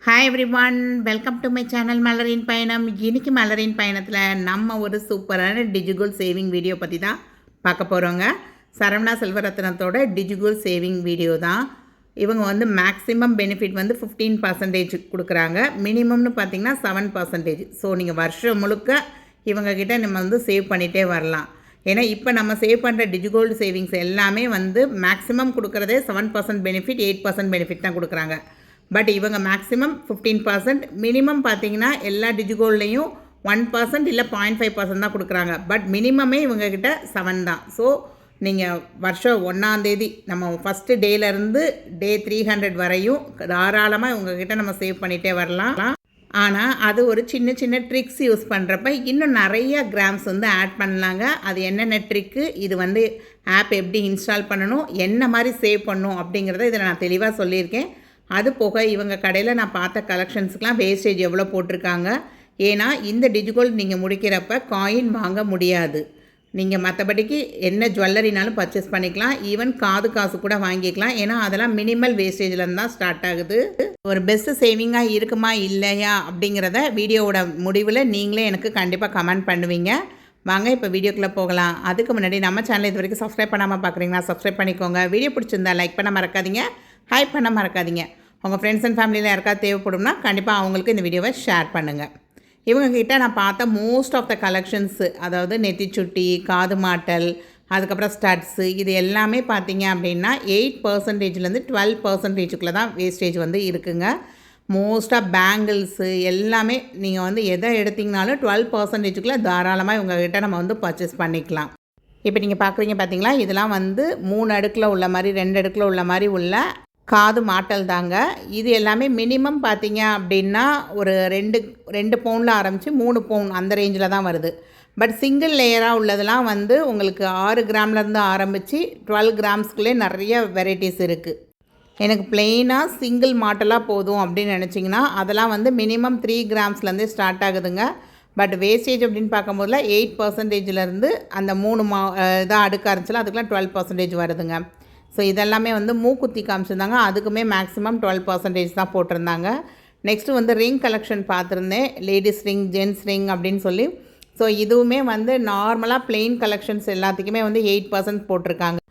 Hi everyone, welcome to my channel மலரின் பயணம். இன்றைக்கி மலரின் பயணத்தில் நம்ம ஒரு சூப்பரான டிஜிகோல் சேவிங் வீடியோ பற்றி தான் பார்க்க போகிறோங்க. சரவணா செல்வரத்னத்தோட டிஜிகோல் சேவிங் வீடியோ தான். இவங்க வந்து மேக்ஸிமம் பெனிஃபிட் வந்து 15% கொடுக்குறாங்க. மினிமம்னு பார்த்திங்கன்னா 7%. ஸோ நீங்கள் வருஷம் முழுக்க இவங்கக்கிட்ட நம்ம வந்து சேவ் பண்ணிகிட்டே வரலாம். ஏன்னா இப்போ நம்ம சேவ் பண்ணுற டிஜிகோல்டு சேவிங்ஸ் எல்லாமே வந்து மேக்ஸிமம் கொடுக்குறதே 7% பெனிஃபிட், 8% பெனிஃபிட் தான் கொடுக்குறாங்க. பட் இவங்க மேக்ஸிமம் 15%, மினிமம் பார்த்தீங்கன்னா எல்லா டிஜிகோல்லையும் 1% இல்லை 0.5% தான் கொடுக்குறாங்க. பட் மினிமமே இவங்கக்கிட்ட 7 தான். ஸோ நீங்கள் வருஷம் 1ஆம் தேதி நம்ம ஃபஸ்ட்டு டேலேருந்து டே 300 வரையும் தாராளமாக இவங்கக்கிட்ட நம்ம சேவ் பண்ணிகிட்டே வரலாம். ஆனால் அது ஒரு சின்ன சின்ன ட்ரிக்ஸ் யூஸ் பண்ணுறப்ப இன்னும் நிறைய கிராம்ஸ் வந்து ஆட் பண்ணலாங்க. அது என்னென்ன ட்ரிக்கு, இது வந்து ஆப் எப்படி இன்ஸ்டால் பண்ணணும், என்ன மாதிரி சேவ் பண்ணணும் அப்படிங்கிறத இதில் நான் தெளிவாக சொல்லியிருக்கேன். அது போக இவங்க கடையில் நான் பார்த்த கலெக்ஷன்ஸுக்கெலாம் வேஸ்டேஜ் எவ்வளோ போட்டிருக்காங்க. ஏன்னா இந்த டிஜிகோல்டு நீங்கள் முடிக்கிறப்ப காயின் வாங்க முடியாது. நீங்கள் மற்றபடிக்கு என்ன ஜுவல்லரினாலும் பர்ச்சேஸ் பண்ணிக்கலாம். ஈவன் காது காசு கூட வாங்கிக்கலாம். ஏன்னா அதெல்லாம் மினிமல் வேஸ்டேஜில் தான் ஸ்டார்ட் ஆகுது. ஒரு பெஸ்ட் சேவிங்காக இருக்குமா இல்லையா அப்படிங்கிறத வீடியோவோட முடிவில் நீங்களே எனக்கு கண்டிப்பாக கமெண்ட் பண்ணுவீங்க. வாங்க இப்போ வீடியோக்குள்ளே போகலாம். அதுக்கு முன்னாடி நம்ம சேனல் இது வரைக்கும் சப்ஸ்கிரைப் பண்ணாமல் பார்க்குறீங்கன்னா சப்ஸ்கிரைப் பண்ணிக்கோங்க. வீடியோ பிடிச்சிருந்தா லைக் பண்ண மறக்காதீங்க, ஹைப் பண்ண மறக்காதீங்க. உங்கள் ஃப்ரெண்ட்ஸ் அண்ட் ஃபேமிலியில் யாருக்காவது தேவைப்படும்னா கண்டிப்பாக அவங்களுக்கு இந்த வீடியோவை ஷேர் பண்ணுங்கள். இவங்கக்கிட்ட நான் பார்த்த மோஸ்ட் ஆஃப் த கலெக்ஷன்ஸு, அதாவது நெத்திச்சுட்டி, காது மாட்டல், அதுக்கப்புறம் ஸ்டட்ஸு, இது எல்லாமே பார்த்தீங்க அப்படின்னா 8%லேருந்து 12%க்குள்ளே தான் வேஸ்டேஜ் வந்து இருக்குங்க. மோஸ்ட்டாக பேங்கிள்ஸு எல்லாமே நீங்கள் வந்து எதை எடுத்திங்கனாலும் 12%க்குள்ளே தாராளமாக இவங்ககிட்ட நம்ம வந்து பர்ச்சேஸ் பண்ணிக்கலாம். இப்போ நீங்கள் பார்க்குறீங்க பார்த்தீங்களா, இதெல்லாம் வந்து 3 அடுக்கில் உள்ள மாதிரி 2 அடுக்கில் உள்ள மாதிரி உள்ள காது மாட்டல் தாங்க. இது எல்லாமே மினிமம் பார்த்தீங்க அப்படின்னா ஒரு 2 பவுனில் ஆரம்பித்து 3 பவுன் அந்த ரேஞ்சில் தான் வருது. பட் சிங்கிள் லேயராக உள்ளதெல்லாம் வந்து உங்களுக்கு 6 கிராம்லேருந்து ஆரம்பித்து 12 கிராம்ஸ்குள்ளே நிறைய வெரைட்டிஸ் இருக்குது. எனக்கு பிளெயினாக சிங்கிள் மாட்டலாக போதும் அப்படின்னு நினச்சிங்கன்னா அதெல்லாம் வந்து மினிமம் 3 கிராம்ஸ்லேருந்தே ஸ்டார்ட் ஆகுதுங்க. பட் வேஸ்டேஜ் அப்படின்னு பார்க்கும்போதுல 8%லேருந்து அந்த 3 இதாக அடுக்க ஆரம்பிச்சாலும் அதுக்கெலாம் 12% வருதுங்க. ஸோ இதெல்லாமே வந்து மூக்குத்தி காமிச்சிருந்தாங்க. அதுக்குமே மேக்ஸிமம் 12% தான் போட்டிருந்தாங்க. நெக்ஸ்ட்டு வந்து ரிங் கலெக்ஷன் பார்த்துருந்தேன், லேடிஸ் ரிங், ஜென்ஸ் ரிங் அப்படின்னு சொல்லி. ஸோ இதுவுமே வந்து நார்மலாக பிளெயின் கலெக்ஷன்ஸ் எல்லாத்துக்குமே வந்து 8% போட்டிருக்காங்க.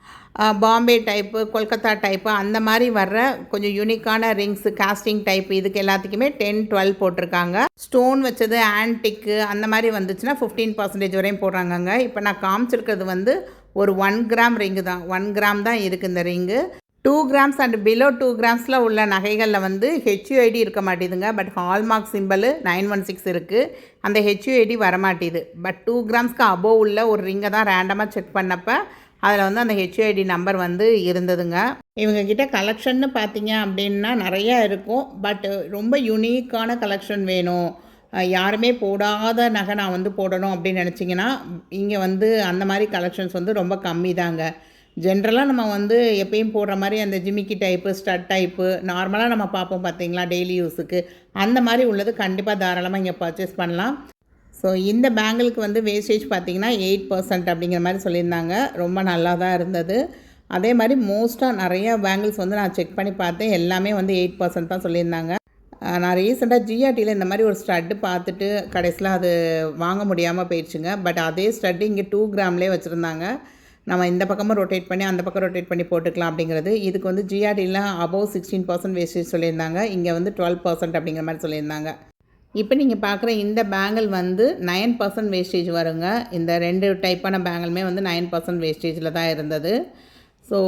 பாம்பே டைப்பு, கொல்கத்தா டைப்பு அந்த மாதிரி வர்ற கொஞ்சம் யூனிக்கான ரிங்ஸு, காஸ்டிங் டைப்பு, இதுக்கு எல்லாத்துக்குமே 10-12 போட்டிருக்காங்க. ஸ்டோன் வச்சது, ஆன்டிக்கு அந்த மாதிரி வந்துச்சுன்னா 15% வரையும் போடுறாங்கங்க. இப்போ நான் காமிச்சிருக்கிறது வந்து ஒரு 1 கிராம் ரிங்கு தான். 1 கிராம் தான் இருக்குது இந்த ரிங்கு. 2 கிராம்ஸ் அண்ட் பிலோ 2 கிராம்ஸில் உள்ள நகைகளில் வந்து ஹெச்யூஐடி இருக்க மாட்டேதுங்க. பட் ஹால்மார்க் சிம்பிள் 916 இருக்குது, அந்த ஹெச்யூஐடி வரமாட்டேது. பட் 2 கிராம்ஸ்க்கு அபோவ் உள்ள ஒரு ரிங்கை தான் ரேண்டமாக செக் பண்ணப்போ அதில் வந்து அந்த ஹெச்யூஐடி நம்பர் வந்து இருந்ததுங்க. இவங்கக்கிட்ட கலெக்ஷன்னு பார்த்தீங்க அப்படின்னா நிறையா இருக்கும். பட் ரொம்ப யூனிக்கான கலெக்ஷன் வேணும், யாருமே போடாத நகை நான் வந்து போடணும் அப்படின்னு நினச்சிங்கன்னா இங்கே வந்து அந்த மாதிரி கலெக்ஷன்ஸ் வந்து ரொம்ப கம்மி தாங்க. ஜென்ரலாக நம்ம வந்து எப்பயும் போடுற மாதிரி அந்த ஜிமிக்கி டைப்பு, ஸ்டட் டைப்பு நார்மலாக நம்ம பார்ப்போம் பார்த்தீங்களா டெய்லி யூஸுக்கு, அந்த மாதிரி உள்ளது கண்டிப்பாக தாராளமாக இங்கே பர்ச்சேஸ் பண்ணலாம். ஸோ இந்த பேங்கிளுக்கு வந்து வேஸ்டேஜ் பார்த்திங்கன்னா 8% அப்படிங்கிற மாதிரி சொல்லியிருந்தாங்க. ரொம்ப நல்லா தான் இருந்தது. அதே மாதிரி மோஸ்ட்டாக நிறையா பேங்கிள்ஸ் வந்து நான் செக் பண்ணி பார்த்தேன், எல்லாமே வந்து 8% தான் சொல்லியிருந்தாங்க. நான் ரீசெண்டாக ஜிஆர்டியில் இந்த மாதிரி ஒரு ஸ்டட்டு பார்த்துட்டு கடைசியில் அது வாங்க முடியாமல் போயிடுச்சுங்க. பட் அதே ஸ்டட்டு இங்கே 2 கிராம்லேயே வச்சுருந்தாங்க. நம்ம இந்த பக்கமாக ரொட்டேட் பண்ணி அந்த பக்கம் ரொட்டேட் பண்ணி போட்டுக்கலாம் அப்படிங்கிறது. இதுக்கு வந்து ஜிஆர்டியில் அபோவ் 16% வேஸ்டேஜ் சொல்லியிருந்தாங்க, இங்கே வந்து 12% அப்படிங்கிற மாதிரி சொல்லியிருந்தாங்க. இப்போ நீங்கள் பார்க்குற இந்த பேங்கிள் வந்து 9% வேஸ்டேஜ் வருங்க. இந்த 2 டைப்பான பேங்கிளுமே வந்து 9% வேஸ்டேஜில் தான் இருந்தது. ஸோ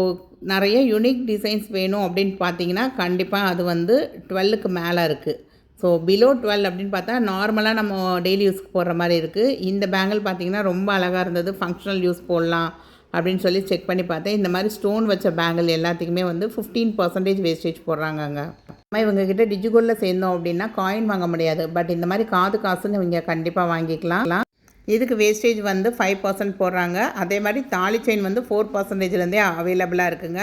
நிறைய யூனிக் டிசைன்ஸ் வேணும் அப்படின்னு பார்த்தீங்கன்னா கண்டிப்பாக அது வந்து 12க்கு மேலே இருக்குது. ஸோ பிலோ 12 அப்படின்னு பார்த்தா நார்மலாக நம்ம டெய்லி யூஸ்க்கு போடுற மாதிரி இருக்குது. இந்த பேங்கிள் பார்த்திங்கன்னா ரொம்ப அழகாக இருந்தது, ஃபங்க்ஷனல் யூஸ் போடலாம் அப்படின்னு சொல்லி செக் பண்ணி பார்த்தேன். இந்த மாதிரி ஸ்டோன் வச்ச பேங்கிள் எல்லாத்துக்குமே வந்து 15% வேஸ்டேஜ் போடுறாங்கங்க. நம்ம இவங்ககிட்ட டிஜிகோல்டில் சேர்ந்தோம் அப்படின்னா காயின் வாங்க முடியாது. பட் இந்த மாதிரி காது காசுன்னு இவங்க கண்டிப்பாக வாங்கிக்கலாம். இதுக்கு வேஸ்டேஜ் வந்து 5% போடுறாங்க. அதே மாதிரி தாலி செயின் வந்து 4%லேருந்தே அவைலபிளாக இருக்குங்க.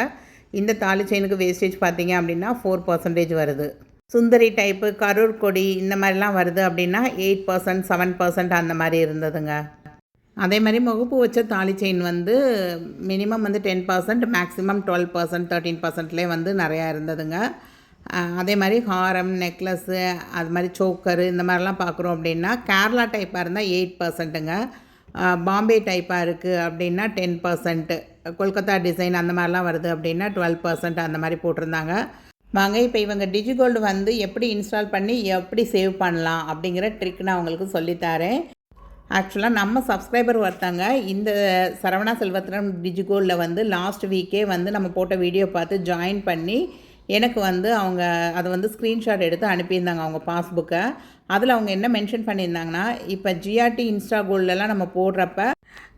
இந்த தாலி செயினுக்கு வேஸ்டேஜ் பார்த்தீங்க அப்படின்னா 4% வருது. சுந்தரி டைப்பு, கரூர் கொடி இந்த மாதிரிலாம் வருது அப்படின்னா 8%, 7% அந்த மாதிரி இருந்ததுங்க. அதே மாதிரி முகப்பு வச்ச தாலி செயின் வந்து மினிமம் வந்து 10%, மேக்ஸிமம் 12%, 13%லே வந்து நிறையா இருந்ததுங்க. அதே மாதிரி ஹாரம், நெக்லஸ்ஸு, அது மாதிரி சோக்கரு இந்த மாதிரிலாம் பார்க்குறோம் அப்படின்னா கேரளா டைப்பாக இருந்தால் 8%ங்க. பாம்பே டைப்பாக இருக்குது அப்படின்னா 10%, கொல்கத்தா டிசைன் அந்த மாதிரிலாம் வருது அப்படின்னா 12% அந்த மாதிரி போட்டிருந்தாங்க. வாங்க இப்போ இவங்க டிஜிகோல்டு வந்து எப்படி இன்ஸ்டால் பண்ணி எப்படி சேவ் பண்ணலாம் அப்படிங்கிற ட்ரிக் நான் உங்களுக்கு சொல்லித்தரேன். ஆக்சுவலாக நம்ம சப்ஸ்கிரைபர் ஒருத்தாங்க இந்த சரவணா செல்வரத்னம் டிஜிகோல்டில் வந்து லாஸ்ட் வீக்கே வந்து நம்ம போட்ட வீடியோ பார்த்து ஜாயின் பண்ணி எனக்கு வந்து அவங்க அதை வந்து ஸ்க்ரீன்ஷாட் எடுத்து அனுப்பியிருந்தாங்க அவங்க பாஸ்புக்கை. அதில் அவங்க என்ன மென்ஷன் பண்ணியிருந்தாங்கன்னா, இப்போ ஜிஆர்டி இன்ஸ்டா கோல்டெல்லாம் நம்ம போடுறப்ப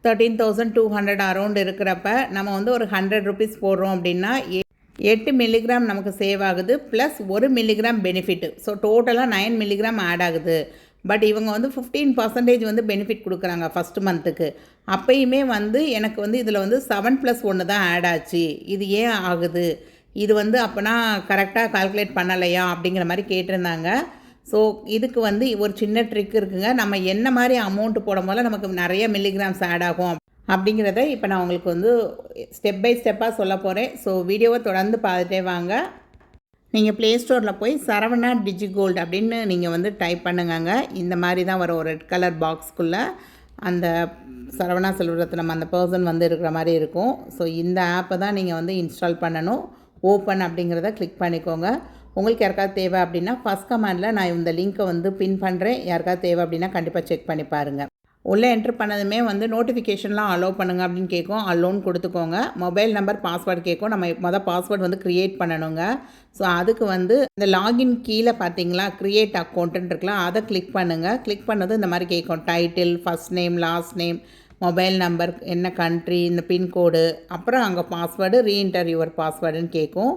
13,200 அரௌண்ட் இருக்கிறப்ப நம்ம வந்து ஒரு 100 ருபீஸ் போடுறோம் அப்படின்னா 8 மில்லிகிராம் நமக்கு சேவ் ஆகுது, ப்ளஸ் 1 மில்லிகிராம் பெனிஃபிட்டு. ஸோ டோட்டலாக 9 மில்லிகிராம் ஆட் ஆகுது. பட் இவங்க வந்து 15% வந்து பெனிஃபிட் கொடுக்குறாங்க ஃபஸ்ட்டு மந்த்துக்கு. அப்போயுமே வந்து எனக்கு வந்து இதில் வந்து 7+1 தான் ஆட் ஆச்சு. இது ஏன் ஆகுது, இது வந்து அப்போனா கரெக்டாக கால்குலேட் பண்ணலையா அப்படிங்கிற மாதிரி கேட்டிருந்தாங்க. ஸோ இதுக்கு வந்து ஒரு சின்ன ட்ரிக் இருக்குங்க. நம்ம என்ன மாதிரி அமௌண்ட் போடும் போது நமக்கு நிறைய மில்லிகிராம்ஸ் ஆட் ஆகும் அப்படிங்கிறத இப்போ நான் உங்களுக்கு வந்து ஸ்டெப் பை ஸ்டெப்பாக சொல்ல போகிறேன். ஸோ வீடியோவை தொடர்ந்து பார்த்துட்டே வாங்க. நீங்கள் ப்ளே ஸ்டோரில் போய் சரவணா டிஜிகோல்டு அப்படின்னு நீங்கள் வந்து டைப் பண்ணுங்கங்க. இந்த மாதிரி தான் வரும் ஒரு ரெட் கலர் பாக்ஸ்க்குள்ளே அந்த சரவணா செல்வரத்னம் அந்த பர்சன் வந்து இருக்கிற மாதிரி இருக்கும். ஸோ இந்த ஆப்பை தான் நீங்கள் வந்து இன்ஸ்டால் பண்ணணும். ஓப்பன் அப்படிங்கிறத கிளிக் பண்ணிக்கோங்க. உங்களுக்கு யாருக்காவது தேவை அப்படின்னா ஃபஸ்ட் கமெண்டில் நான் இந்த லிங்க்கை வந்து பின் பண்ணுறேன். யாருக்காவது தேவை அப்படின்னா கண்டிப்பாக செக் பண்ணி பாருங்கள். உள்ளே என்ட்ரு பண்ணதுமே வந்து நோட்டிஃபிகேஷன்லாம் அலோவ் பண்ணுங்கள் அப்படின்னு கேட்கும். அலோன்னு கொடுத்துக்கோங்க. மொபைல் நம்பர் பாஸ்வேர்டு கேட்கும். நம்ம பாஸ்வேர்டு வந்து க்ரியேட் பண்ணணுங்க. ஸோ அதுக்கு வந்து இந்த லாகின் கீழே பார்த்தீங்களா க்ரியேட் அக்கௌண்ட்டுன்னு இருக்கலாம், அதை கிளிக் பண்ணுங்கள். கிளிக் பண்ணது இந்த மாதிரி கேட்கும். Title, first name, last name, mobile number, என்ன கண்ட்ரி, இந்த பின்கோடு, அப்புறம் அங்கே பாஸ்வேர்டு, ரீஎன்டர் யுவர் பாஸ்வேர்டுன்னு கேட்கும்.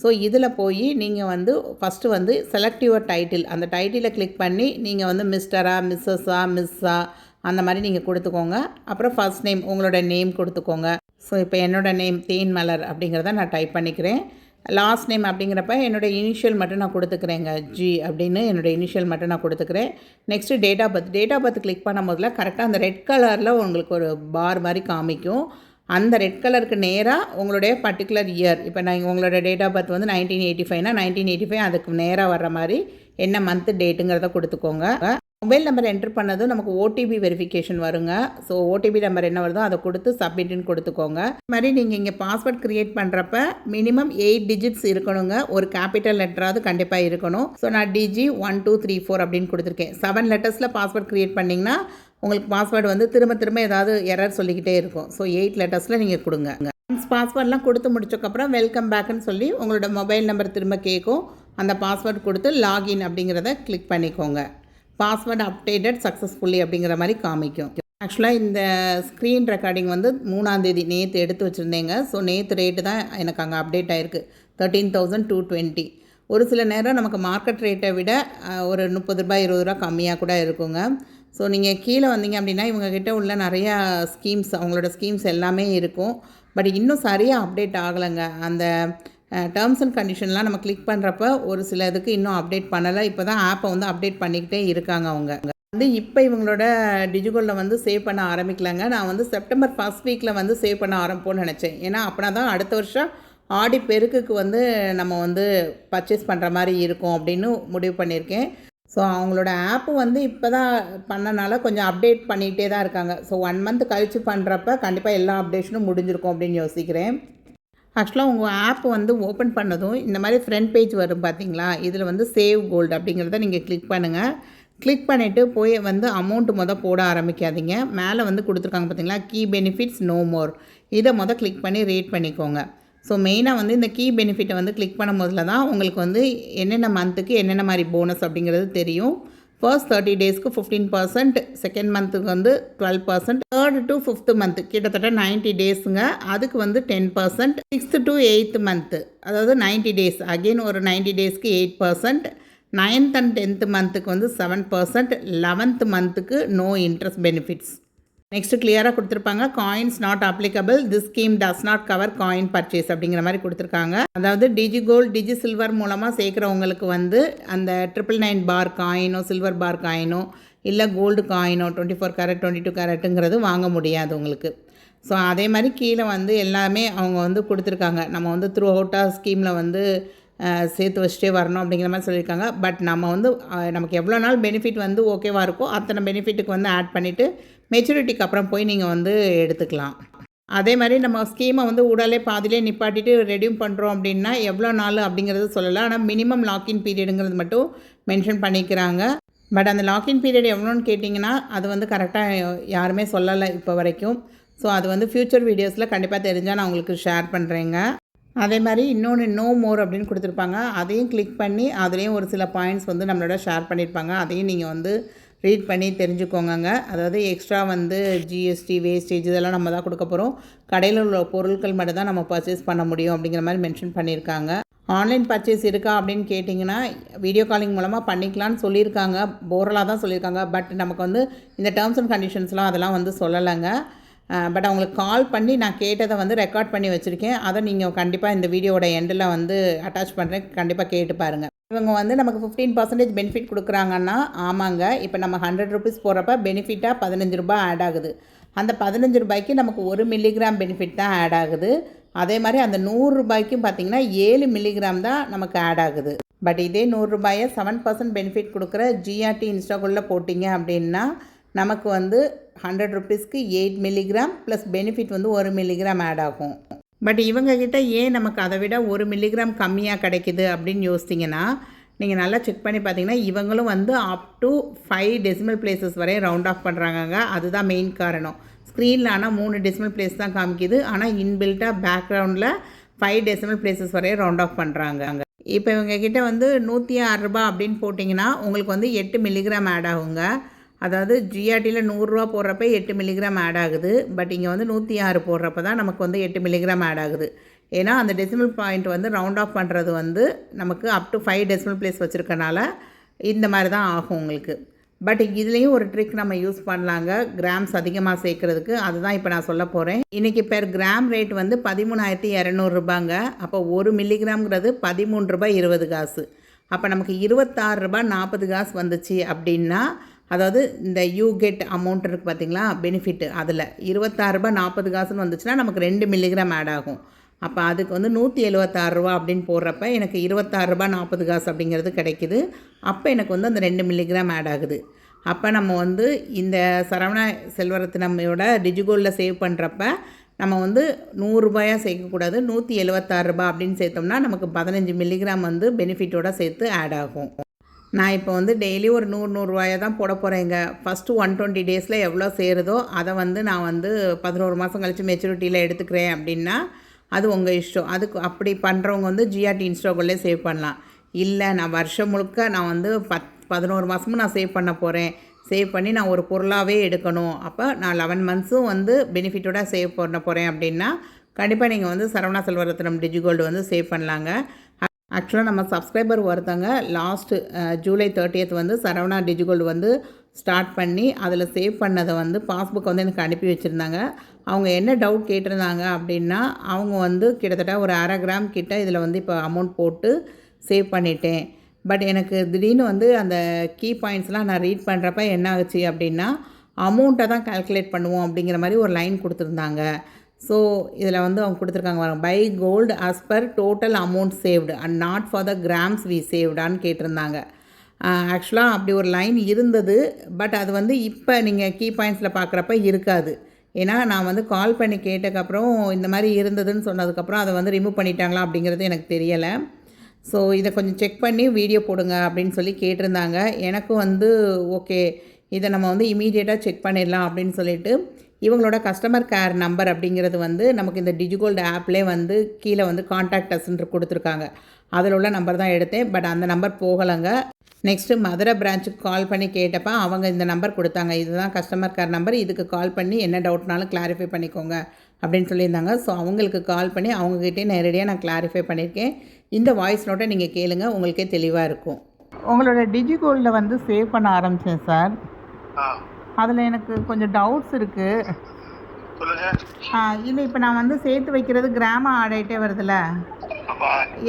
ஸோ இதில் போய் நீங்கள் வந்து ஃபஸ்ட்டு வந்து செலக்ட் யுவர் டைட்டில், அந்த டைட்டிலை கிளிக் பண்ணி நீங்கள் வந்து மிஸ்டரா, மிஸ்ஸஸா, மிஸ்ஸா அந்த மாதிரி நீங்கள் கொடுத்துக்கோங்க. அப்புறம் ஃபர்ஸ்ட் நேம் உங்களோட நேம் கொடுத்துக்கோங்க. ஸோ இப்போ என்னோடய நேம் தேன்மலர் அப்படிங்கிறத நான் டைப் பண்ணிக்கிறேன். லாஸ்ட் நேம் அப்படிங்கிறப்ப என்னோடய இனிஷியல் மட்டும் நான் கொடுத்துக்கிறேங்க. ஜி அப்படின்னு என்னோடய இனிஷியல் மட்டும் நான் கொடுத்துக்கிறேன். Next date of birth. Date of birth click பண்ணும் போதில் கரெக்டாக அந்த ரெட் கலரில் உங்களுக்கு ஒரு பார் மாதிரி காமிக்கும். அந்த ரெட் கலருக்கு நேராக உங்களுடைய பர்டிகுலர் இயர், இப்போ நான் உங்களோட டேட் ஆஃப் பர்த் வந்து 1985னா 1985 அதுக்கு நேராக வர்ற மாதிரி என்ன மந்த்து டேட்டுங்கிறத கொடுத்துக்கோங்க. மொபைல் நம்பர் என்ட்ரு பண்ணதும் நமக்கு ஓடிபி வெரிஃபிகேஷன் வருங்க. ஸோ ஓடிபி நம்பர் என்ன வருதோ அதை கொடுத்து சப்மிட்டுன்னு கொடுத்துக்கோங்க. இது மாதிரி நீங்கள் இங்கே பாஸ்வேர்ட் க்ரியேட் பண்ணுறப்ப மினிமம் 8 டிஜிட்ஸ் இருக்கணுங்க. ஒரு கேபிட்டல் லெட்டராவது கண்டிப்பாக இருக்கணும். ஸோ நான் டிஜி 1 2 3 4 அப்படின்னு கொடுத்துருக்கேன். 7 லெட்டர்ஸில் பாஸ்வேர்ட் க்ரியேட் பண்ணிங்கன்னா உங்களுக்கு பாஸ்வேர்டு வந்து திரும்ப ஏதாவது எரர் சொல்லிக்கிட்டே இருக்கும். ஸோ 8 லெட்டர்ஸில் நீங்கள் கொடுங்க. பாஸ்வேர்டெலாம் கொடுத்து முடிச்சக்கப்புறம் வெல்கம் பேக்குன்னு சொல்லி உங்களோட மொபைல் நம்பர் திரும்ப கேட்கும். அந்த பாஸ்வேர்டு கொடுத்து லாகின் அப்படிங்கிறத கிளிக் பண்ணிக்கோங்க. பாஸ்வேர்டு அப்டேட்டட் சக்ஸஸ்ஃபுல்லி அப்படிங்கிற மாதிரி காமிக்கும். ஆக்சுவலாக இந்த ஸ்க்ரீன் ரெக்கார்டிங் வந்து 3ஆம் தேதி நேற்று எடுத்து வச்சுருந்தேங்க. ஸோ நேற்று ரேட்டு தான் எனக்கு அங்கே அப்டேட் ஆகிருக்கு 13,220. ஒரு சில நேரம் நமக்கு மார்க்கெட் ரேட்டை விட ஒரு 30 ரூபாய் 20 ரூபா கம்மியாக கூட இருக்குங்க. ஸோ நீங்கள் கீழே வந்தீங்க அப்படின்னா இவங்ககிட்ட உள்ள நிறையா ஸ்கீம்ஸ், அவங்களோட ஸ்கீம்ஸ் எல்லாமே இருக்கும். பட் இன்னும் சரியாக அப்டேட் ஆகலைங்க. அந்த டேர்ம்ஸ் அண்ட் கண்டிஷன்லாம் நம்ம கிளிக் பண்ணுறப்ப ஒரு சில இதுக்கு இன்னும் அப்டேட் பண்ணலை. இப்போ தான் ஆப்பை வந்து அப்டேட் பண்ணிக்கிட்டே இருக்காங்க. அவங்க வந்து இப்போ இவங்களோட டிஜிகோல்டில் வந்து சேவ் பண்ண ஆரம்பிக்கலாங்க. நான் வந்து செப்டம்பர் ஃபர்ஸ்ட் வீக்கில் வந்து சேவ் பண்ண ஆரம்பிப்போன்னு நினச்சேன். ஏன்னா அப்படின்னா தான் அடுத்த வருஷம் ஆடி பெருக்குக்கு வந்து நம்ம வந்து பர்ச்சேஸ் பண்ணுற மாதிரி இருக்கும் அப்படின்னு முடிவு பண்ணியிருக்கேன். ஸோ அவங்களோட ஆப்பு வந்து இப்போ தான் பண்ணனால கொஞ்சம் அப்டேட் பண்ணிகிட்டே தான் இருக்காங்க. ஸோ 1 மந்த் கழித்து பண்ணுறப்ப கண்டிப்பாக எல்லா அப்டேஷனும் முடிஞ்சிருக்கும் அப்படின்னு யோசிக்கிறேன். ஆக்சுவலாக உங்கள் ஆப் வந்து ஓப்பன் பண்ணதும் இந்த மாதிரி ஃப்ரண்ட் பேஜ் வரும் பார்த்தீங்களா, இதில் வந்து சேவ் கோல்டு அப்படிங்கிறத நீங்கள் கிளிக் பண்ணுங்கள். கிளிக் பண்ணிவிட்டு போய் வந்து அமௌண்ட்டு போட ஆரம்பிக்காதீங்க. மேலே வந்து கொடுத்துருக்காங்க பார்த்தீங்களா, கீ பெனிஃபிட்ஸ் நோ மோர், இதை கிளிக் பண்ணி ரேட் பண்ணிக்கோங்க. ஸோ மெயினாக வந்து இந்த கீ பெனிஃபிட்டை வந்து கிளிக் பண்ணும் போதில் தான் உங்களுக்கு வந்து என்னென்ன மந்த்துக்கு என்னென்ன மாதிரி போனஸ் அப்படிங்கிறது தெரியும். ஃபர்ஸ்ட் 30 டேஸ்க்கு 15%, செகண்ட் மந்த்துக்கு வந்து 12%, தேர்டு டு 5th மந்த்து கிட்டத்தட்ட 90 டேஸுங்க, அதுக்கு வந்து 10%, 6th to 8th மந்த்து அதாவது 90 டேஸ் அகெயின் ஒரு 90 டேஸ்க்கு 8%, 9th and 10th மந்த்துக்கு வந்து 7%, 11th மந்த்துக்கு நோ இன்ட்ரெஸ்ட் பெனிஃபிட்ஸ். நெக்ஸ்ட்டு கிளியராக கொடுத்துருப்பாங்க, coins not applicable, this scheme does not cover coin purchase அப்படிங்கிற மாதிரி கொடுத்துருக்காங்க. அதாவது டிஜி கோல்டு டிஜி சில்வர் மூலமாக சேர்க்குறவங்களுக்கு வந்து அந்த 999 பார் காயினோ சில்வர் பார் காயினோ இல்லை கோல்டு காயினோ 24 கேரட் 22 கேரட்டுங்கிறது வாங்க முடியாது உங்களுக்கு. ஸோ அதே மாதிரி கீழே வந்து எல்லாமே அவங்க வந்து கொடுத்துருக்காங்க. நம்ம வந்து த்ரூ அவுட்டாக ஸ்கீமில் வந்து சேர்த்து வச்சுட்டே வரணும் அப்படிங்கிற மாதிரி சொல்லியிருக்காங்க. பட் நம்ம வந்து நமக்கு எவ்வளோ நாள் பெனிஃபிட் வந்து ஓகேவாக இருக்கோ அத்தனை பெனிஃபிட்டுக்கு வந்து ஆட் பண்ணிவிட்டு மெச்சூரிட்டிக்கு அப்புறம் போய் நீங்கள் வந்து எடுத்துக்கலாம். அதே மாதிரி நம்ம ஸ்கீமை வந்து ஊடாலே பாதிலே நிப்பாட்டிட்டு ரெடியூம் பண்ணுறோம் அப்படின்னா எவ்வளோ நாள் அப்படிங்கிறது சொல்லலாம். ஆனால் மினிமம் லாக்இன் பீரியடுங்கிறது மட்டும் மென்ஷன் பண்ணிக்கிறாங்க. பட் அந்த லாக்இன் பீரியட் எவ்வளோன்னு கேட்டிங்கன்னா அது வந்து கரெக்டாக யாருமே சொல்லலை இப்போ வரைக்கும். ஸோ அது வந்து ஃப்யூச்சர் வீடியோஸில் கண்டிப்பாக தெரிஞ்சால் நான் உங்களுக்கு ஷேர் பண்ணுறேங்க. அதே மாதிரி இன்னொன்று நோ மோர் அப்படின்னு கொடுத்துருப்பாங்க. அதையும் கிளிக் பண்ணி அதுலேயும் ஒரு சில பாயிண்ட்ஸ் வந்து நம்மளோட ஷேர் பண்ணியிருப்பாங்க. அதையும் நீங்கள் வந்து ரீட் பண்ணி தெரிஞ்சுக்கோங்க. அதாவது எக்ஸ்ட்ரா வந்து ஜிஎஸ்டி வேஸ்டேஜ் இதெல்லாம் நம்ம தான் கொடுக்க போகிறோம். கடையில் உள்ள பொருட்கள் மட்டும் தான் நம்ம பர்ச்சேஸ் பண்ண முடியும் அப்படிங்கிற மாதிரி மென்ஷன் பண்ணியிருக்காங்க. ஆன்லைன் பர்ச்சேஸ் இருக்கா அப்படின்னு கேட்டிங்கன்னா வீடியோ காலிங் மூலமாக பண்ணிக்கலான்னு சொல்லியிருக்காங்க. போரலாக தான் சொல்லியிருக்காங்க. பட் நமக்கு வந்து இந்த டேர்ம்ஸ் அண்ட் கண்டிஷன்ஸ்லாம் அதெல்லாம் வந்து சொல்லலைங்க. பட் அவங்களுக்கு கால் பண்ணி நான் கேட்டதை வந்து ரெக்கார்ட் பண்ணி வச்சுருக்கேன். அதை நீங்கள் கண்டிப்பாக இந்த வீடியோவோட எண்டில் வந்து அட்டாச் பண்ணுறேன். கண்டிப்பாக கேட்டு பாருங்கள். இவங்க வந்து நமக்கு 15% பெனிஃபிட் கொடுக்குறாங்கன்னா ஆமாங்க. இப்போ நம்ம 100 ரூபீஸ் போடுறப்ப பெனிஃபிட்டாக 15 ரூபாய் ஆட் ஆகுது. அந்த 15 ரூபாய்க்கு நமக்கு 1 மில்லிகிராம் பெனிஃபிட் தான் ஆட் ஆகுது. அதே மாதிரி அந்த 100 ரூபாய்க்கும் பார்த்திங்கன்னா 7 மில்லிகிராம் தான் நமக்கு ஆட் ஆகுது. பட் இதே 100 ரூபாயை 7% பெனிஃபிட் கொடுக்குற ஜிஆர்டி இன்ஸ்டாக்குள்ளே போட்டிங்க அப்படின்னா நமக்கு வந்து 100 ரூபீஸ்க்கு 8 மில்லிகிராம் ப்ளஸ் பெனிஃபிட் வந்து 1 மில்லிகிராம் ஆட் ஆகும். பட் இவங்கக்கிட்ட ஏன் நமக்கு அதை விட 1 மில்லிகிராம் கம்மியாக கிடைக்குது அப்படின்னு யோசிச்சிங்கன்னா நீங்கள் நல்லா செக் பண்ணி பார்த்தீங்கன்னா இவங்களும் வந்து அப் டு 5 டெசிமல் பிளேசஸ் வரையும் ரவுண்ட் ஆஃப் பண்ணுறாங்க. அதுதான் மெயின் காரணம். ஸ்க்ரீனில் ஆனால் 3 டெசிமல் பிளேஸ் தான் காமிக்குது. ஆனால் இன்பில்ட்டாக பேக்ரவுண்டில் 5 டெசிமல் பிளேசஸ் வரையும் ரவுண்ட் ஆஃப் பண்ணுறாங்க. இப்போ இவங்கக்கிட்ட வந்து 106 ரூபாய் அப்படின்னு போட்டிங்கன்னா உங்களுக்கு வந்து 8 மில்லிகிராம் ஆட் ஆகுங்க. அதாவது ஜிஆர்டியில் 100 ரூபா போடுறப்ப 8 மில்லிகிராம் ஆட் ஆகுது. பட் இங்கே வந்து 106 போடுறப்ப தான் நமக்கு வந்து 8 மில்லிகிராம் ஆட் ஆகுது. ஏன்னா அந்த டெசிமல் பாயிண்ட் வந்து ரவுண்ட் ஆஃப் பண்ணுறது வந்து நமக்கு அப் டு 5 டெசிமல் பிளேஸ் வச்சுருக்கனால இந்த மாதிரி தான் ஆகும் உங்களுக்கு. பட் இதுலேயும் ஒரு ட்ரிக் நம்ம யூஸ் பண்ணலாங்க கிராம்ஸ் அதிகமாக சேர்க்குறதுக்கு. அதுதான் இப்போ நான் சொல்ல போகிறேன். இன்றைக்கி பெர் கிராம் ரேட் வந்து 13,200 ரூபாங்க. அப்போ 1 மில்லிகிராம்ங்கிறது 13 ரூபாய் 20 காசு. அப்போ நமக்கு 26 ரூபாய் 40 காசு வந்துச்சு அப்படின்னா அதாவது இந்த யூ கெட் அமௌண்ட் இருக்குது பார்த்திங்களா பெனிஃபிட்டு, அதில் 26 ரூபாய் 40 காசுன்னு வந்துச்சுன்னா நமக்கு 2 மில்லிகிராம் ஆட் ஆகும். அப்போ அதுக்கு வந்து 176 ரூபா அப்படின்னு போடுறப்ப எனக்கு 26 ரூபாய் 40 காசு அப்படிங்கிறது கிடைக்குது. அப்போ எனக்கு வந்து அந்த 2 மில்லிகிராம் ஆட் ஆகுது. அப்போ நம்ம வந்து இந்த சரவணா செல்வரத்னமோட டிஜிகோல்டில் சேவ் பண்ணுறப்ப நம்ம வந்து 100 ரூபாயாக சேர்க்கக்கூடாது, 176 ரூபாய் அப்படின்னு சேர்த்தோம்னா நமக்கு 15 மில்லிகிராம் வந்து பெனிஃபிட்டோடு சேர்த்து ஆட் ஆகும். நான் இப்போ வந்து டெய்லி ஒரு 100 ரூபாயை தான் போட போகிறேங்க. ஃபஸ்ட்டு 120 டேஸில் எவ்வளோ சேருதோ அதை வந்து நான் வந்து 11 மாதம் கழித்து மெச்சூரிட்டியில் எடுத்துக்கிறேன் அப்படின்னா அது உங்கள் இஷ்டம். அதுக்கு அப்படி பண்ணுறவங்க வந்து ஜிஆர்டி இன்ஸ்டாக்குள்ளே சேவ் பண்ணலாம். இல்லை நான் வருஷம் முழுக்க நான் வந்து 11 மாதமும் நான் சேவ் பண்ண போகிறேன், சேவ் பண்ணி நான் ஒரு பொருளாகவே எடுக்கணும், அப்போ நான் 11 மந்த்ஸும் வந்து பெனிஃபிட்டோட சேவ் பண்ண போகிறேன் அப்படின்னா கண்டிப்பாக நீங்கள் வந்து சரவணா செல்வரத்னம் டிஜிகோல்டு வந்து சேவ் பண்ணலாங்க. ஆக்சுவலாக நம்ம சப்ஸ்கிரைபர் ஒருத்தங்க லாஸ்ட்டு ஜூலை 30th வந்து சரவணா டிஜிகோல்டு வந்து ஸ்டார்ட் பண்ணி அதில் சேவ் பண்ணதை வந்து பாஸ்புக் வந்து எனக்கு அனுப்பி வச்சுருந்தாங்க. அவங்க என்ன டவுட் கேட்டிருந்தாங்க அப்படின்னா அவங்க வந்து கிட்டத்தட்ட ஒரு 1/2 கிராம் கிட்ட இதில் வந்து இப்போ அமௌண்ட் போட்டு சேவ் பண்ணிட்டேன். பட் எனக்கு திடீர்னு வந்து அந்த கீ பாயிண்ட்ஸ்லாம் நான் ரீட் பண்ணுறப்ப என்ன ஆச்சு அப்படின்னா அமௌண்ட்டை தான் கால்குலேட் பண்ணுவோம் அப்படிங்கிற மாதிரி ஒரு லைன் கொடுத்துருந்தாங்க. ஸோ இதில் வந்து அவங்க கொடுத்துருக்காங்க buy gold as per total amount saved and not for the grams we சேவ்டான்னு கேட்டிருந்தாங்க. ஆக்சுவலாக அப்படி ஒரு லைன் இருந்தது. பட் அது வந்து இப்போ நீங்கள் கீ பாயிண்ட்ஸில் பார்க்குறப்ப இருக்காது. ஏன்னா நான் வந்து கால் பண்ணி கேட்டதுக்கப்புறம் இந்த மாதிரி இருந்ததுன்னு சொன்னதுக்கப்புறம் அதை வந்து ரிமூவ் பண்ணிட்டாங்களா அப்படிங்கிறது எனக்கு தெரியலை. ஸோ இதை கொஞ்சம் செக் பண்ணி வீடியோ போடுங்க அப்படின்னு சொல்லி கேட்டிருந்தாங்க. எனக்கும் வந்து ஓகே இதை நம்ம வந்து இமீடியட்டாக செக் பண்ணிடலாம் அப்படின்னு சொல்லிட்டு இவங்களோட கஸ்டமர் கேர் நம்பர் அப்படிங்கிறது வந்து நமக்கு இந்த டிஜிகோல்டு ஆப்லேயே வந்து கீழே வந்து கான்டாக்ட் அஸ்ன்னு கொடுத்துருக்காங்க. அதில் உள்ள நம்பர் தான் எடுத்தேன். பட் அந்த நம்பர் போகலைங்க. நெக்ஸ்ட்டு மதுரை பிரான்ச்சுக்கு கால் பண்ணி கேட்டப்போ அவங்க இந்த நம்பர் கொடுத்தாங்க. இதுதான் கஸ்டமர் கேர் நம்பர், இதுக்கு கால் பண்ணி என்ன டவுட்னாலும் கிளாரிஃபை பண்ணிக்கோங்க அப்படின்னு சொல்லியிருந்தாங்க. ஸோ அவங்களுக்கு கால் பண்ணி அவங்ககிட்டே நேரடியாக நான் கிளாரிஃபை பண்ணியிருக்கேன். இந்த வாய்ஸ் நோட்டை நீங்கள் கேளுங்க, உங்களுக்கே தெளிவாக இருக்கும். உங்களோட டிஜிகோல்டில் வந்து சேவ் பண்ண ஆரம்பித்தேன் சார். அதில் எனக்கு கொஞ்சம் டவுட்ஸ் இருக்குது. இல்லை இப்போ நான் வந்து சேர்த்து வைக்கிறது கிராமம் ஆடாயிட்டே வருதுல்ல,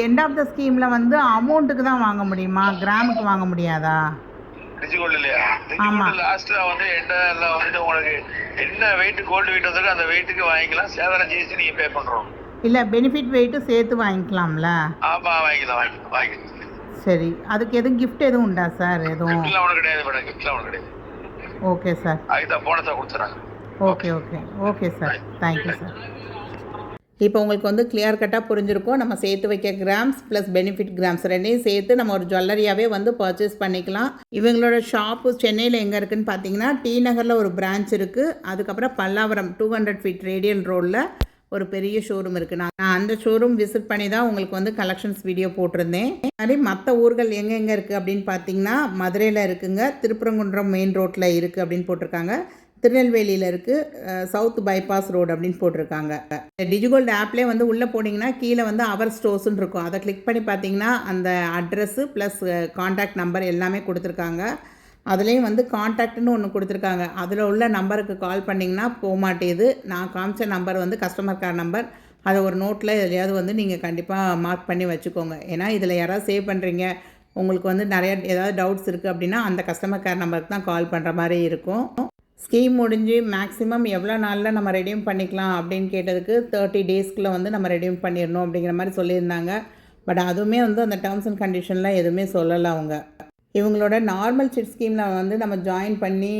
எண்ட் ஆஃப் த ஸ்கீமில் வந்து அமௌண்ட்டுக்கு தான் வாங்க முடியுமா, கிராமுக்கு வாங்க முடியாதா? டிஜிகோல்டு இல்லையா? டிஜிகோல்டு லாஸ்ட்ல வந்து எண்டல வந்து உங்களுக்கு என்ன வெயிட் கோல்டு வெயிட் வந்திருக்கு அந்த வெயிட்டுக்கு வாங்கிக்கலாம். சேதாரம் ஜிஎஸ்டி நீங்க பே பண்றோம். இல்லை பெனிஃபிட் வெயிட்டும் சேர்த்து வாங்கிக்கலாம்ல? ஆமா வாங்கிக்கலாம். சரி, அதுக்கு எதுவும் கிஃப்ட் எதுவும் உண்டா சார்? எதுவும் கிஃப்ட்லாம் ஒன்றும் கிடையாது மேடம், கிஃப்ட்லாம் ஒன்றும் கிடையாது. Okay sir. அதுக்கு தான் போனஸாக கொடுத்துறாங்க. Okay sir. Thank you sir. இப்போ உங்களுக்கு வந்து கிளியர் கட்டாக புரிஞ்சிருக்கும். நம்ம சேர்த்து வைக்க கிராம்ஸ் ப்ளஸ் பெனிஃபிட் கிராம்ஸ் ரெண்டையும் சேர்த்து நம்ம ஒரு ஜுவல்லரியாகவே வந்து பர்ச்சேஸ் பண்ணிக்கலாம். இவங்களோட ஷாப்பு சென்னையில் எங்கே இருக்குதுன்னு பார்த்தீங்கன்னா, டி நகரில் ஒரு பிரான்ச் இருக்குது. அதுக்கப்புறம் பல்லாவரம் 200 ஃபீட் ரேடியல் ரோடில் ஒரு பெரிய ஷோரூம் இருக்குது. நான் அந்த ஷோரூம் விசிட் பண்ணி தான் உங்களுக்கு வந்து கலெக்ஷன்ஸ் வீடியோ போட்டிருந்தேன். மாதிரி மற்ற ஊர்கள் எங்கெங்கே இருக்குது அப்படின்னு பார்த்தீங்கன்னா, மதுரையில் இருக்குங்க, திருப்பரங்குன்றம் மெயின் ரோட்டில் இருக்குது அப்படின்னு போட்டிருக்காங்க, திருநெல்வேலியில் இருக்குது, சவுத் பைபாஸ் ரோடு அப்படின்னு போட்டிருக்காங்க. டிஜிகோல்டு ஆப்லேயே வந்து உள்ளே போனீங்கன்னா கீழே வந்து அவர் ஸ்டோர்ஸ்ன்னு இருக்கும். அதை கிளிக் பண்ணி பார்த்தீங்கன்னா அந்த அட்ரஸ்ஸு ப்ளஸ் காண்டாக்ட் நம்பர் எல்லாமே கொடுத்துருக்காங்க. அதுலேயும் வந்து காண்டாக்ட்னு ஒன்று கொடுத்துருக்காங்க. அதில் உள்ள நம்பருக்கு கால் பண்ணிங்கன்னா போக மாட்டேது. நான் காமிச்ச நம்பர் வந்து கஸ்டமர் கேர் நம்பர். அதை ஒரு நோட்டில் எதுலையாவது வந்து நீங்கள் கண்டிப்பாக மார்க் பண்ணி வச்சுக்கோங்க. ஏன்னா இதில் யாராவது சேவ் பண்ணுறீங்க, உங்களுக்கு வந்து நிறைய ஏதாவது டவுட்ஸ் இருக்குது அப்படின்னா அந்த கஸ்டமர் கேர் நம்பருக்கு தான் கால் பண்ணுற மாதிரி இருக்கும். ஸ்கீம் முடிஞ்சு மேக்ஸிமம் எவ்வளோ நாளில் நம்ம ரெடியூம் பண்ணிக்கலாம் அப்படின்னு கேட்டதுக்கு 30 டேஸ்க்குள்ளே வந்து நம்ம ரெடியூம் பண்ணிடணும் அப்படிங்கிற மாதிரி சொல்லியிருந்தாங்க. பட் அதுவுமே வந்து அந்த டேர்ம்ஸ் அண்ட் கண்டிஷன்லாம் எதுவுமே சொல்லலை அவங்க. இவங்களோட நார்மல் சிட் ஸ்கீமில் வந்து நம்ம ஜாயின் பண்ணி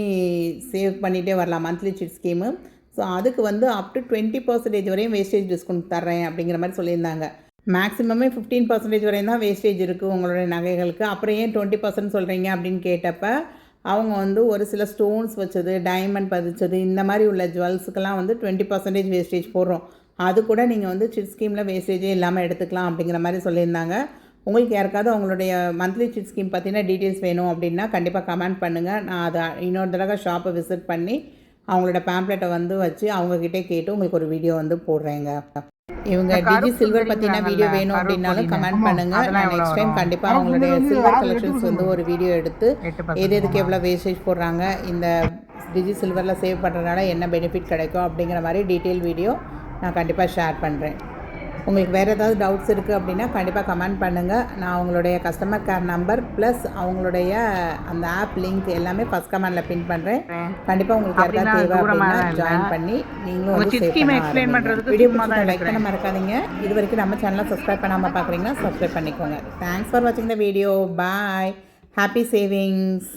சேவ் பண்ணிகிட்டே வரலாம், மந்த்லி சிட் ஸ்கீமு. ஸோ அதுக்கு வந்து அப் டு 20% வரையும் வேஸ்டேஜ் டிஸ்கவுண்ட் தர்றேன் அப்படிங்கிற மாதிரி சொல்லியிருந்தாங்க. மேக்ஸிமமே 15% வரையும் தான் வேஸ்டேஜ் இருக்குது உங்களுடைய நகைகளுக்கு. அப்புறம் ஏன் 20% சொல்கிறீங்க அப்படின்னு கேட்டப்போ அவங்க வந்து ஒரு சில ஸ்டோன்ஸ் வச்சது, டைமண்ட் பதிச்சது, இந்த மாதிரி உள்ள ஜுவல்ஸுக்கெல்லாம் வந்து 20% வேஸ்டேஜ் போடுறோம். அது கூட நீங்கள் வந்து சிட் ஸ்கீமில் வேஸ்டேஜே இல்லாமல் எடுத்துக்கலாம் அப்படிங்கிற மாதிரி சொல்லியிருந்தாங்க. உங்களுக்கு யாருக்காவது அவங்களுடைய மந்த்லி சிட் ஸ்கீம் பார்த்தீங்கன்னா டீட்டெயில்ஸ் வேணும் அப்படின்னா கண்டிப்பாக கமெண்ட் பண்ணுங்கள். நான் அதை இன்னொரு தடவை ஷாப்பை விசிட் பண்ணி அவங்களோட பேம்ப்ளெட்டை வந்து வச்சு அவங்கக்கிட்டே கேட்டு உங்களுக்கு ஒரு வீடியோ வந்து போடுறேங்க. இவங்க டிஜி சில்வர் பற்றின வீடியோ வேணும் அப்படின்னாலும் கமெண்ட் பண்ணுங்கள். நான் நெக்ஸ்ட் டைம் கண்டிப்பாக அவங்களுடைய சில்வர் கலெக்ஷன்ஸ் வந்து ஒரு வீடியோ எடுத்து எதுக்கு எவ்வளோ வேஸ்டேஜ் போடுறாங்க, இந்த டிஜி சில்வரில் சேவ் பண்ணுறதுனால என்ன பெனிஃபிட் கிடைக்கும் அப்படிங்கிற மாதிரி டீட்டெயில் வீடியோ நான் கண்டிப்பாக ஷேர் பண்ணுறேன். உங்களுக்கு வேறு ஏதாவது டவுட்ஸ் இருக்குது அப்படின்னா கண்டிப்பாக கமெண்ட் பண்ணுங்கள். நான் அவங்களுடைய கஸ்டமர் கேர் நம்பர் ப்ளஸ் அவங்களுடைய அந்த ஆப் லிங்க் எல்லாமே ஃபஸ்ட் கமெண்டில் பின் பண்ணுறேன். கண்டிப்பாக உங்களுக்கு யாருக்காவது தேவை அப்படின்னா ஜாயின் பண்ணி நீங்களும் வந்து வீடியோ லைக் பண்ண மறக்காதீங்க. இது வரைக்கும் நம்ம சேனலை சப்ஸ்கிரைப் பண்ணாமல் பார்க்குறீங்கன்னா சப்ஸ்கிரைப் பண்ணிக்கோங்க. தேங்க்ஸ் ஃபார் வாட்சிங் the video. Bye. Happy savings.